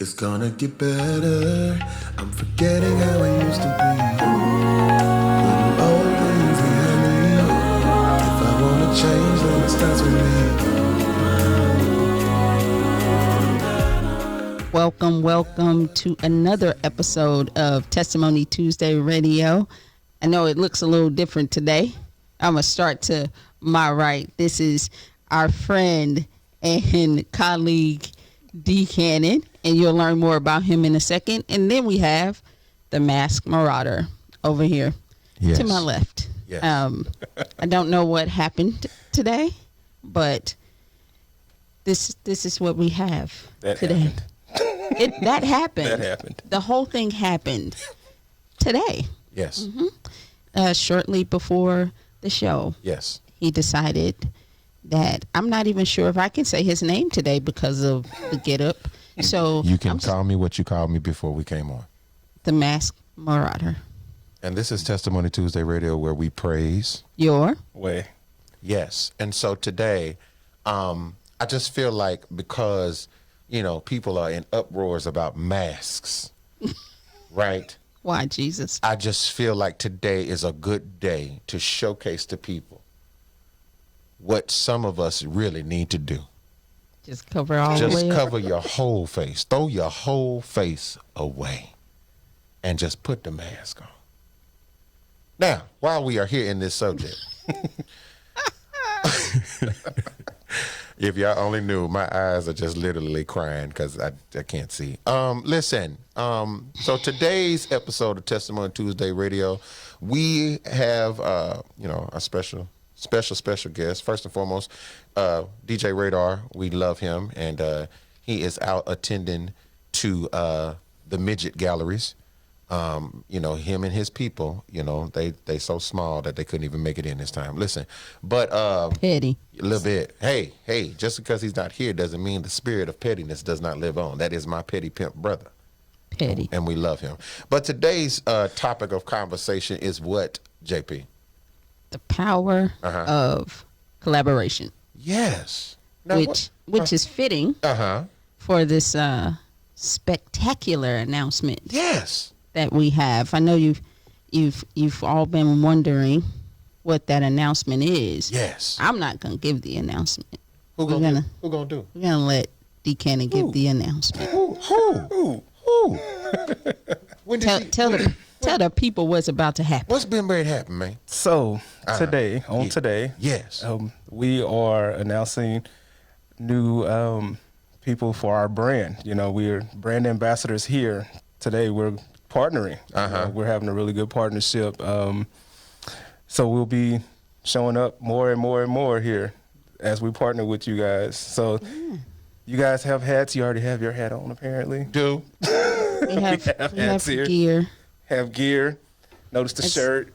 It's gonna get better. I'm forgetting how it used to be. Putting old things behind me. If I wanna change, then it starts with me. Welcome to another episode of Testimony Tuesday Radio. I know it looks a little different today. I'm going to start to my right. This is our friend and colleague, D. Cannon, and you'll learn more about him in a second. And then we have the Masked Marauder over here to my left. Yes. I don't know what happened today, but this is what we have today. That happened. That happened. The whole thing happened today. Yes. Shortly before the show. Yes. He decided that I'm not even sure if I can say his name today because of the get up. So you can call me what you called me before we came on. The Masked Marauder. And this is Testimony Tuesday Radio, where we praise Your way. Yes. And so today, I just feel like because, people are in uproars about masks, right? Why, Jesus? I just feel like today is a good day to showcase to people what some of us really need to do. Just cover all the way Just up. cover your whole face. Throw your whole face away and just put the mask on. Now, while we are here in this subject, if y'all only knew, my eyes are just literally crying because I can't see. Listen, so today's episode of Testimony Tuesday Radio, we have, a special guest. First and foremost, DJ Radar. We love him, and he is out attending to the midget galleries. Him and his people, they so small that they couldn't even make it in this time. Listen, but Petty. a little bit. Hey, just because he's not here doesn't mean the spirit of pettiness does not live on. That is my petty pimp brother. Petty. And we love him. But today's topic of conversation is what, JP? The power of collaboration. Yes. Now, Which is fitting for this spectacular announcement. Yes. That we have. I know you've all been wondering what that announcement is. Yes. I'm not gonna give the announcement. Who gonna do? We're gonna let D. Cannon give the announcement. Who? Tell the people what's about to happen. What's been ready to happen, man? So today, Yes. we are announcing new people for our brand. We're brand ambassadors here. Today we're partnering. We're having a really good partnership. So we'll be showing up more and more and more here as we partner with you guys. So you guys have hats. You already have your hat on, apparently. Do. We have hats here. gear. Have gear. Notice the shirt.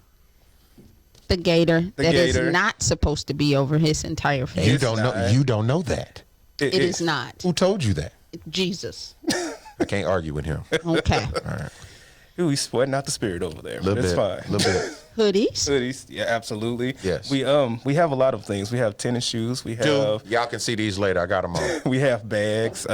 The gator that gator. is not supposed to be over his entire face. You don't know. You don't know that. It is not. Who told you that? Jesus. I can't argue with him. Okay. All right. Ooh, he's sweating out the spirit over there. But it's fine. Little bit. Hoodies. Yeah, absolutely. Yes. We have a lot of things. We have tennis shoes. We have Y'all can see these later. I got them on. we have bags.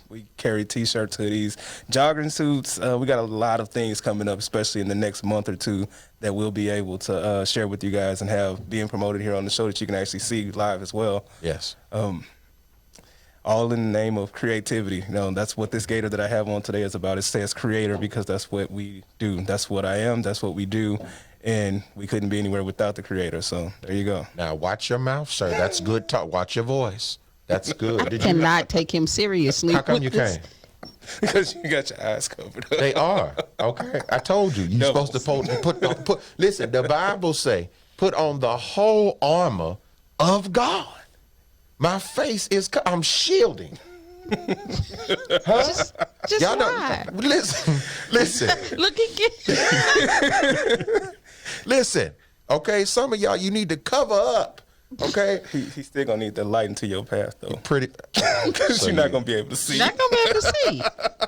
We carry t-shirts, hoodies, jogging suits. We got a lot of things coming up, especially in the next month or two, that we'll be able to share with you guys and have being promoted here on the show that you can actually see live as well. Yes. All in the name of creativity. That's what this gator that I have on today is about. It says creator because that's what we do. That's what I am. That's what we do. And we couldn't be anywhere without the creator. So there you go. Now watch your mouth, sir. That's good talk. Watch your voice. That's good. I cannot take him seriously. How come you can't? Because you got your eyes covered up. They are. Okay. I told you. You're supposed to put. Listen, the Bible say, put on the whole armor of God. My face is, I'm shielding. Just Y'all lie. don't, listen. Look at Listen. Okay, some of y'all, you need to cover up. Okay? He's still going to need the light into your path, though. Pretty. Because you're not going to be able to see. Not gonna be able to see.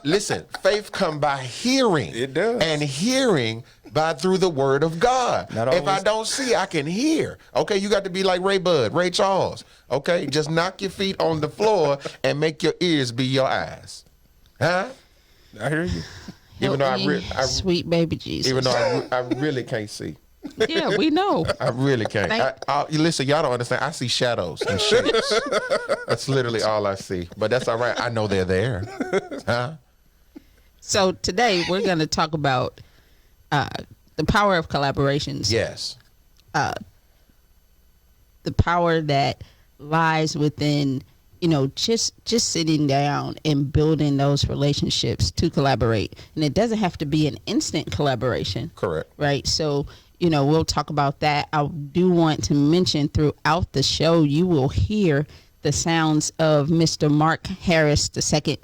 Listen, faith come by hearing. It does. And hearing by through the word of God. Not if I always. don't see, I can hear. Okay, you got to be like Ray Charles. Okay, just knock your feet on the floor and make your ears be your eyes. Huh? I hear you. Even though sweet baby Jesus. even though I really can't see. Yeah, we know. I really can't. Listen, y'all don't understand. I see shadows and shapes. That's literally all I see. But that's all right. I know they're there. Huh? So today we're going to talk about the power of collaborations. Yes. The power that lies within, just sitting down and building those relationships to collaborate. And it doesn't have to be an instant collaboration. Correct. Right. So, we'll talk about that. I do want to mention throughout the show, you will hear the sounds of Mr. Mark Harris II,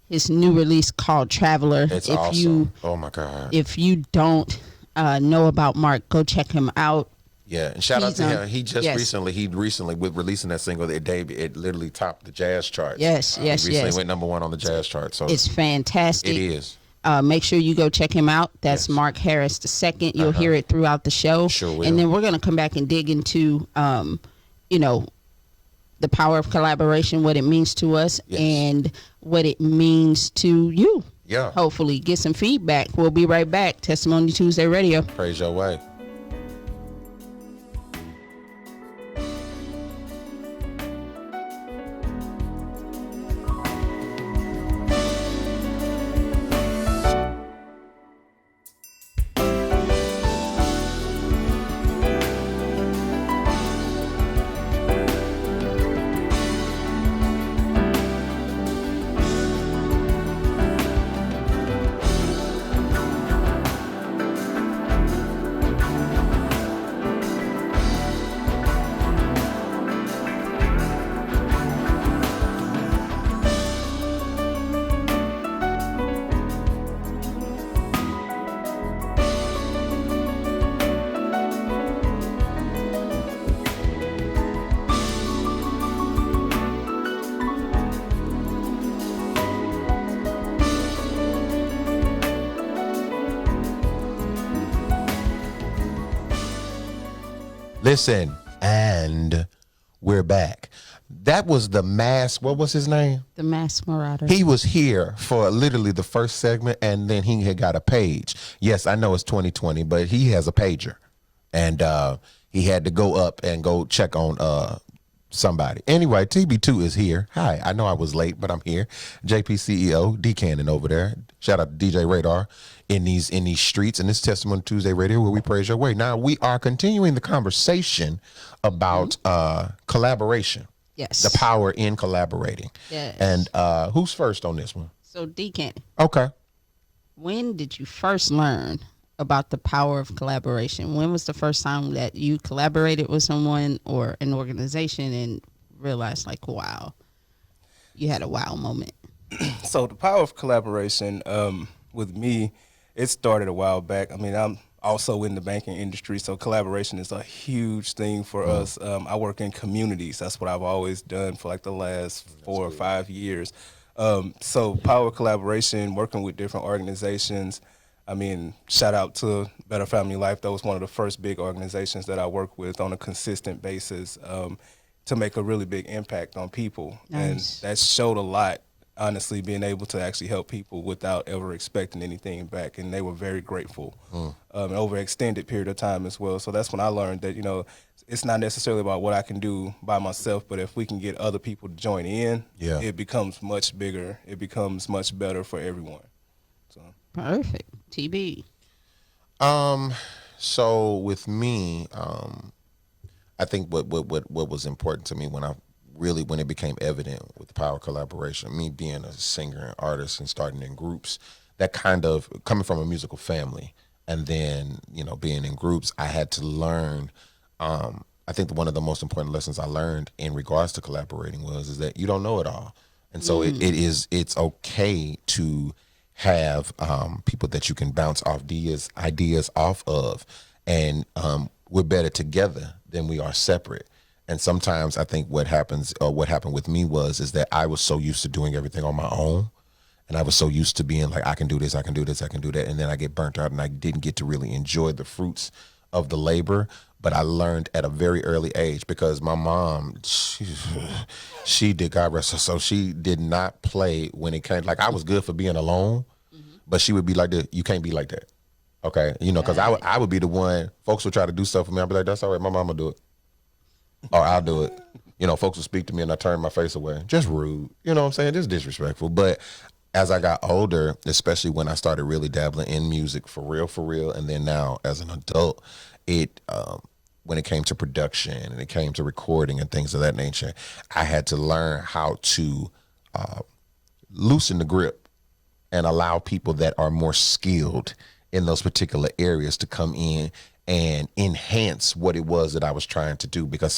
his new release called Traveler. It's awesome. Oh my God. If you don't know about Mark, go check him out. Yeah, and shout out to him. He just recently with releasing that single, it literally topped the jazz charts. Yes. He recently went #1 on the jazz chart. So it's fantastic. It is. Make sure you go check him out. That's Mark Harris II. You'll hear it throughout the show. Sure will. And then we're going to come back and dig into, the power of collaboration, what it means to us, and what it means to you. Yeah. Hopefully get some feedback. We'll be right back. Testimony Tuesday Radio. Praise your way. Listen, and we're back. That was the Mask. What was his name? The Mask Marauder. He was here for literally the first segment, and then he had got a page. Yes, I know it's 2020, but he has a pager, and he had to go up and go check on somebody. Anyway, TB2 is here. Hi, I know I was late, but I'm here. JP CEO, D Cannon over there. Shout out to DJ Radar in these streets, and this Testimony Tuesday Radio where we praise your way. Now we are continuing the conversation about collaboration. Yes. The power in collaborating. Yes. And who's first on this one? So D Cannon. Okay. When did you first learn about the power of collaboration? When was the first time that you collaborated with someone or an organization and realized, like, wow, you had a wow moment? So the power of collaboration with me, it started a while back. I mean, I'm also in the banking industry, so collaboration is a huge thing for us. I work in communities. That's what I've always done for like the last 4 or 5 years. So power of collaboration, working with different organizations. I mean, shout out to Better Family Life. That was one of the first big organizations that I work with on a consistent basis to make a really big impact on people. Nice. And that showed a lot, honestly, being able to actually help people without ever expecting anything back. And they were very grateful over an extended period of time as well. So that's when I learned that, it's not necessarily about what I can do by myself, but if we can get other people to join in, it becomes much bigger. It becomes much better for everyone. So. Perfect. TB. So with me, I think what was important to me when it became evident with the power of collaboration, me being a singer and artist and starting in groups, that kind of coming from a musical family, and then being in groups, I had to learn. I think one of the most important lessons I learned in regards to collaborating is that you don't know it all, and so it's okay to have people that you can bounce ideas off of, and we're better together than we are separate. And sometimes I think what happened with me is that I was so used to doing everything on my own, and I was so used to being like, I can do this, I can do this, I can do that, and then I get burnt out, and I didn't get to really enjoy the fruits of the labor, but I learned at a very early age because my mom, she did, God rest her soul, she did not play when it came. Like, I was good for being alone, but she would be like, you can't be like that. Okay. You know, because I would be the one, folks would try to do stuff for me. I'd be like, that's all right, my mama do it. Or I'll do it. You know, folks would speak to me and I turn my face away. Just rude. You know what I'm saying? Just disrespectful. But as I got older, especially when I started really dabbling in music for real, and then now as an adult, it when it came to production and it came to recording and things of that nature, I had to learn how to loosen the grip and allow people that are more skilled in those particular areas to come in and enhance what it was that I was trying to do. Because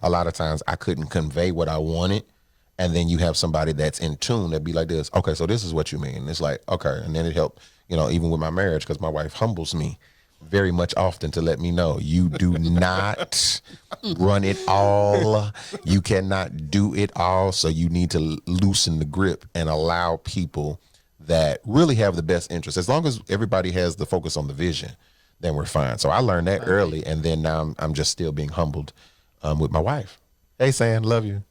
a lot of times I couldn't convey what I wanted. And then you have somebody that's in tune that'd be like this, okay, so this is what you mean. And it's like, okay. And then it helped, you know, even with my marriage, because my wife humbles me very much often to let me know, you do not run it all. You cannot do it all. So you need to loosen the grip and allow people that really have the best interest. As long as everybody has the focus on the vision, then we're fine. So I learned that early, and then now I'm just still being humbled with my wife. Hey, San, love you.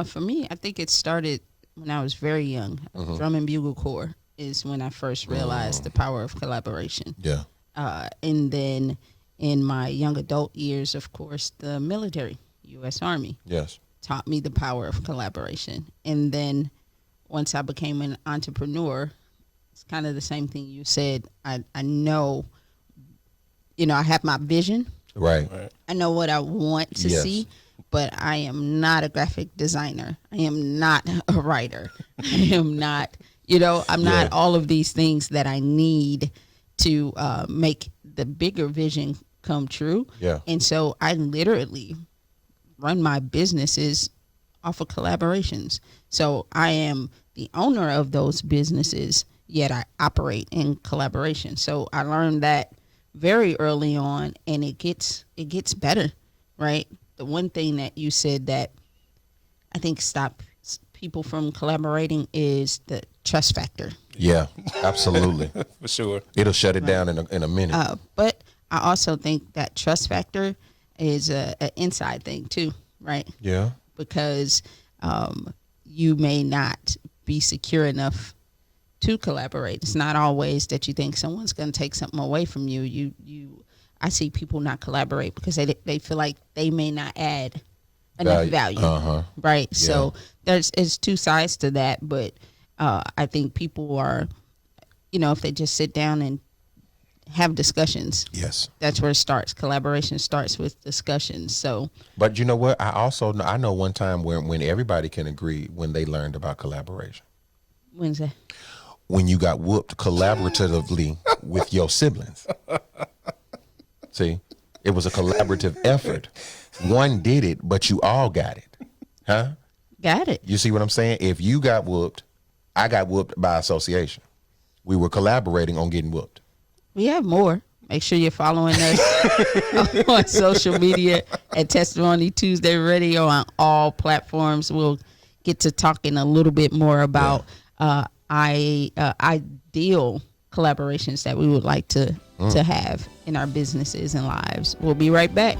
For me, I think it started when I was very young. Drum and bugle corps is when I first realized the power of collaboration. Yeah. And then in my young adult years, of course, the military, U.S. Army, Yes. taught me the power of collaboration. And then once I became an entrepreneur, it's kind of the same thing you said. I know, you know, I have my vision. Right. I know what I want to see, but I am not a graphic designer. I am not a writer. I am not, you know, I'm not all of these things that I need to make the bigger vision come true. Yeah. And so I literally run my businesses off of collaborations. So I am the owner of those businesses, yet I operate in collaboration. So I learned that very early on, and it gets better, right? The one thing that you said that I think stops people from collaborating is the trust factor. Yeah, absolutely. For sure. It'll shut it down in a minute. But I also think that trust factor is an inside thing too, right? Yeah. Because you may not be secure enough to collaborate. It's not always that you think someone's going to take something away from you. I see people not collaborate because they feel like they may not add enough value. Right. Yeah. So it's two sides to that, but I think people are, you know, if they just sit down and have discussions. Yes. That's where it starts. Collaboration starts with discussions. So, but you know what? I know one time when everybody can agree when they learned about collaboration. When's that? When you got whooped collaboratively with your siblings. See, it was a collaborative effort. One did it, but you all got it. Huh? Got it. You see what I'm saying? If you got whooped, I got whooped by association. We were collaborating on getting whooped. We have more. Make sure you're following us on social media at Testimony Tuesday Radio on all platforms. We'll get to talking a little bit more about ideal collaborations that we would like to have in our businesses and lives. We'll be right back.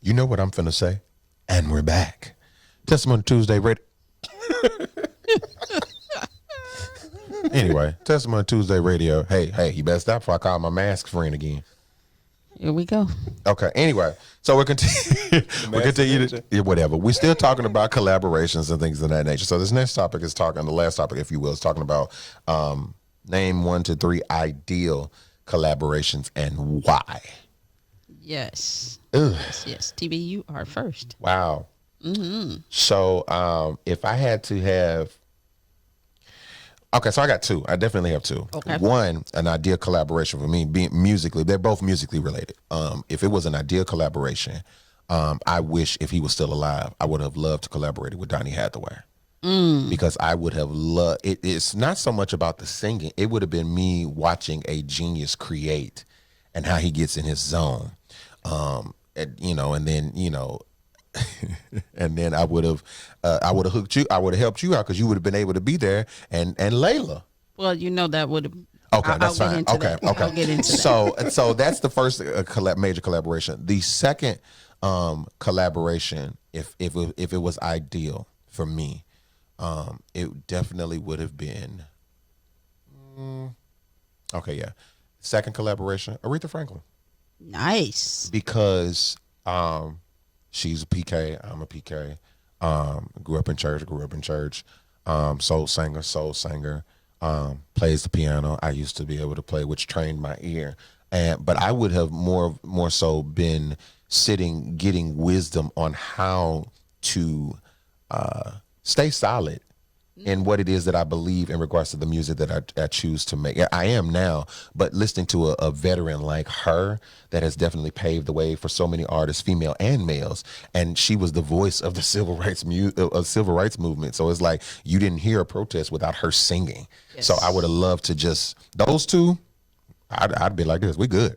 You know what I'm finna say? And we're back. Testimony Tuesday Radio. Anyway, Testimony Tuesday Radio. Hey, you better stop before I call my mask friend again. Here we go. Okay. Anyway, so we're continue to whatever. We're still talking about collaborations and things of that nature. So this next topic is the last topic, if you will, is talking about name 1 to 3 ideal collaborations and why. Yes. Ugh. Yes. TV, you are first. Wow. Mm-hmm. So if I had to have. Okay, so I got 2. I definitely have 2. Okay. One, an ideal collaboration for me, being musically, they're both musically related. If it was an ideal collaboration, I wish if he was still alive, I would have loved to collaborate with Donny Hathaway. Because I would have loved it. It's not so much about the singing. It would have been me watching a genius create and how he gets in his zone. And then and then I would have hooked you. I would have helped you out because you would have been able to be there and Layla. Well, that would have. Okay, that's fine. Okay. I'll get into that. So that's the first major collaboration. The second collaboration, if it was ideal for me, it definitely would have been. Second collaboration, Aretha Franklin. Nice. Because she's a PK, I'm a PK. Grew up in church. Soul singer. Plays the piano. I used to be able to play, which trained my ear. But I would have more so been sitting, getting wisdom on how to stay solid in what it is that I believe in regards to the music that I choose to make. I am now, but listening to a veteran like her that has definitely paved the way for so many artists, female and males, and she was the voice of the civil rights movement. So it's like you didn't hear a protest without her singing. Yes. So I would have loved to just those 2. I'd be like this. We good.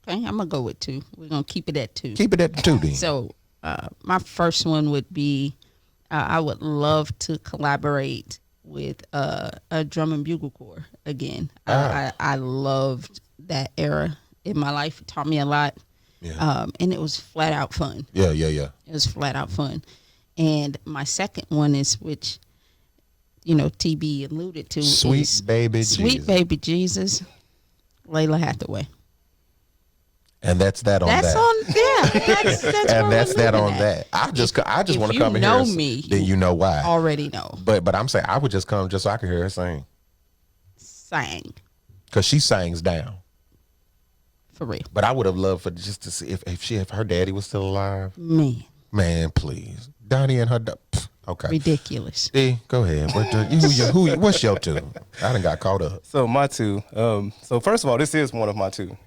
Okay, I'm gonna go with 2. We're gonna keep it at 2. Keep it at 2, then. So my first one would be. I would love to collaborate with a drum and bugle corps again. I loved that era in my life. It taught me a lot, and it was flat out fun. Yeah. It was flat out fun. And my second one is, which, TB alluded to, Sweet Baby Jesus, Layla Hathaway. And that's that on that. That's and that's that on that. I just want to come in here. If you know me, then you know why. Already know. But I'm saying I would just come just so I could hear her sing. Sang. Because she sings down. For real. But I would have loved for just to see if her daddy was still alive. Man, please. Donnie and her. Okay. Ridiculous. Go ahead. What's your 2? I done got caught up. So my 2. So first of all, this is one of my 2.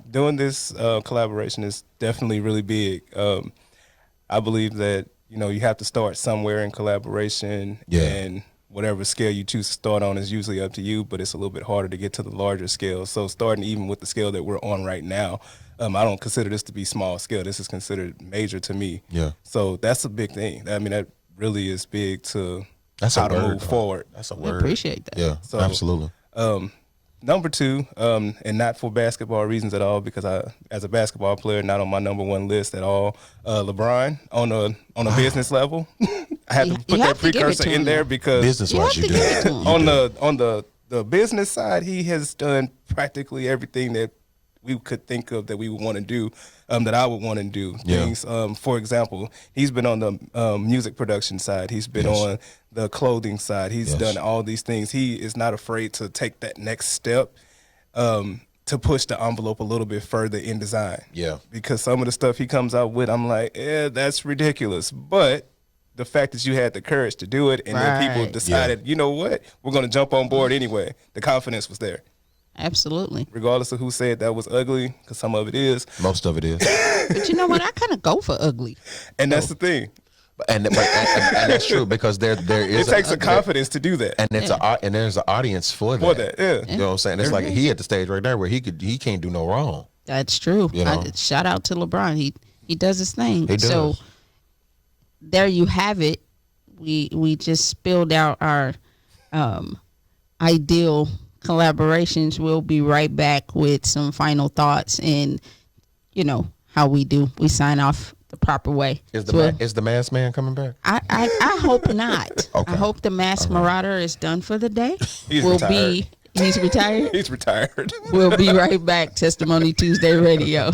Doing this collaboration is definitely really big. I believe that you have to start somewhere in collaboration, and whatever scale you choose to start on is usually up to you. But it's a little bit harder to get to the larger scale. So starting even with the scale that we're on right now, I don't consider this to be small scale. This is considered major to me. Yeah. So that's a big thing. I mean, that really is big to how to move forward. That's a word. I appreciate that. Yeah, so, absolutely. Number 2, and not for basketball reasons at all, because I, as a basketball player, not on my number 1 list at all. LeBron on a business level. I had to put that precursor in there because business-wise, you do. On the business side, he has done practically everything that we could think of that we would want to do, that I would want to do. Things, for example, he's been on the music production side. He's been on the clothing side. He's done all these things. He is not afraid to take that next step to push the envelope a little bit further in design. Yeah. Because some of the stuff he comes out with, I'm like, that's ridiculous. But the fact that you had the courage to do it and then people decided, you know what, we're going to jump on board anyway. The confidence was there. Absolutely. Regardless of who said that was ugly, because some of it is. Most of it is. But you know what? I kind of go for ugly. And that's the thing. And that's true, because there is. It takes a confidence to do that, and there's an audience for that. You know what I'm saying? It's like he at the stage right there where he can't do no wrong. That's true. Shout out to LeBron. He does his thing. He does. So there you have it. We just spilled out our ideal collaborations. We'll be right back with some final thoughts and how we do. We sign off the proper way. Is the masked man coming back? I hope not. Okay. I hope the masked marauder is done for the day. He's retired. He's retired? He's retired. We'll be right back. Testimony Tuesday Radio.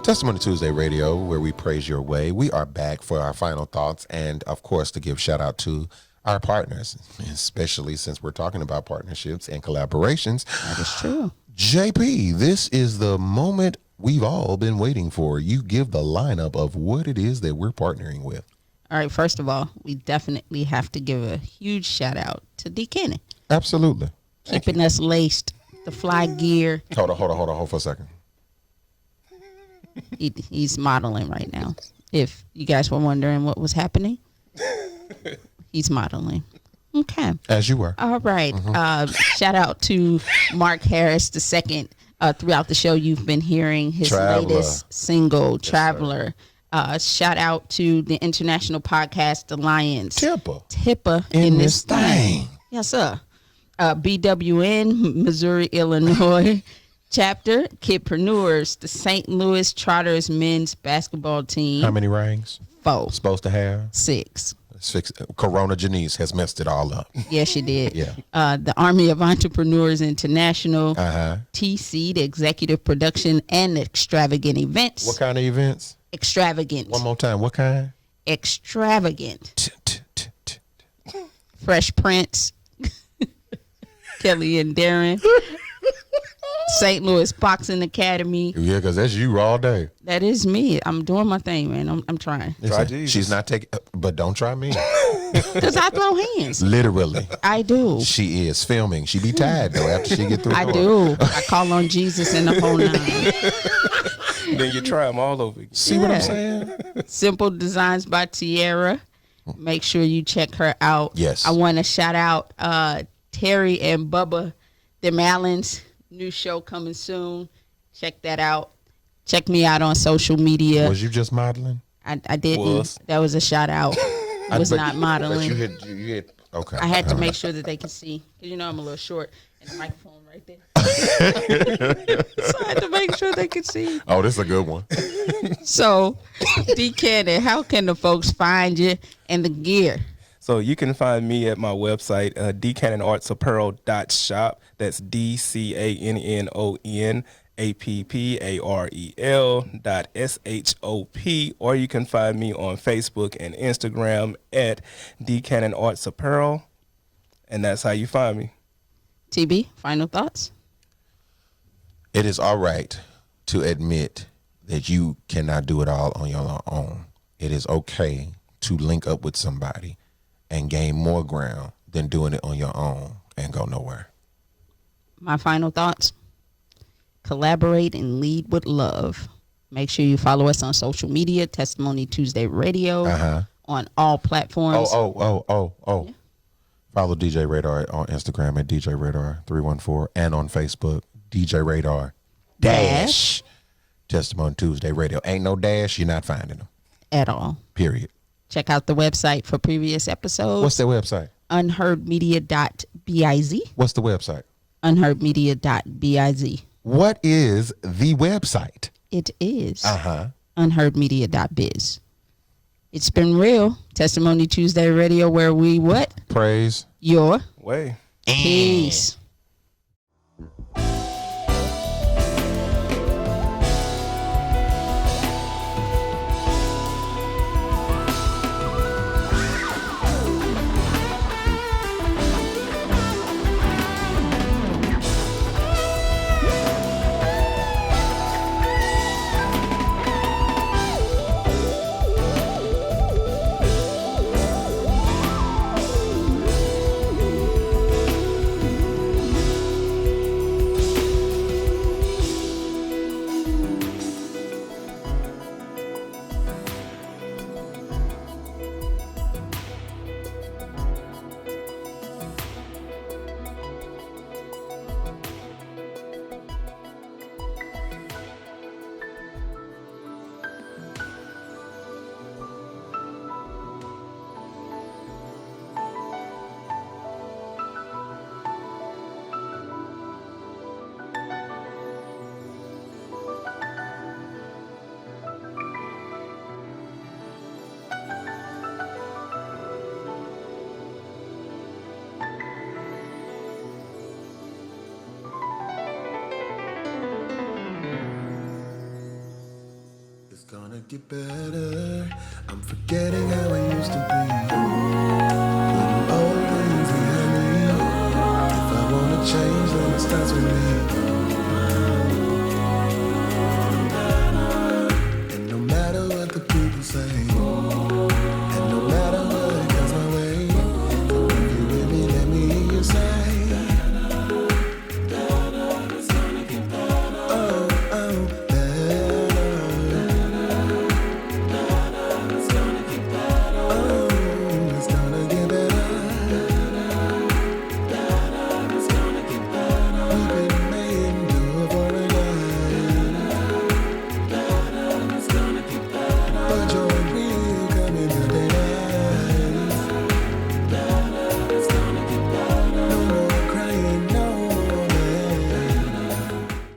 Testimony Tuesday Radio, where we praise your way. We are back for our final thoughts and, of course, to give shout out to our partners, especially since we're talking about partnerships and collaborations. That is true. JP, this is the moment we've all been waiting for. You give the lineup of what it is that we're partnering with. All right. First of all, we definitely have to give a huge shout out to D. Kenny. Absolutely. Keeping us laced, the fly gear. Hold on for a second. He's modeling right now. If you guys were wondering what was happening, he's modeling. Okay. As you were. All right. Shout out to Mark Harris II. Throughout the show, you've been hearing his latest single, Traveler. Shout out to the International Podcast Alliance. Tippa in this thing. Yes, sir. BWN, Missouri, Illinois. Chapter, Kidpreneurs, the St. Louis Trotters men's basketball team. How many rings? 4. Supposed to have? 6. Corona Janice has messed it all up. Yes, she did. Yeah. The Army of Entrepreneurs International, Uh-huh. TC, the Executive Production and Extravagant Events. What kind of events? Extravagant. One more time. What kind? Extravagant. Fresh Prince. Kelly and Darren. St. Louis Boxing Academy. Yeah, because that's you all day. That is me. I'm doing my thing, man. I'm trying. She's not taking, but don't try me. Because I throw hands. Literally. I do. She is filming. She be tired, though, after she get through. I do. I call on Jesus and the whole 9. Then you try them all over again. See what I'm saying? Simple Designs by Tierra. Make sure you check her out. Yes. I want to shout out Terry and Bubba, them Allens. New show coming soon. Check that out. Check me out on social media. Was you just modeling? I didn't. That was a shout out. I was not modeling. But you hit. Okay. I had to make sure that they could see. Because, I'm a little short. And the microphone right there. So I had to make sure they could see. Oh, this is a good one. So, D. Cannon, how can the folks find you and the gear? So you can find me at my website, dcannonartsapparel.shop. That's DCANNONAPPAREL.SHOP. Or you can find me on Facebook and Instagram at dcannonartsapparel. And that's how you find me. TB, final thoughts? It is all right to admit that you cannot do it all on your own. It is okay to link up with somebody and gain more ground than doing it on your own and go nowhere. My final thoughts: collaborate and lead with love. Make sure you follow us on social media, Testimony Tuesday Radio, on all platforms. Yeah. Follow DJ Radar on Instagram at DJ Radar 314 and on Facebook, DJ Radar dash Testimony Tuesday Radio. Ain't no dash, you're not finding them. At all. Period. Check out the website for previous episodes. What's their website? Unheardmedia.biz. What's the website? Unheardmedia.biz. What is the website? It is unheardmedia.biz. It's been real. Testimony Tuesday Radio, where we what? Praise your way. Peace. Gonna get better. I'm forgetting how it used to be. Putting old things behind me. If I wanna change, then it starts with me.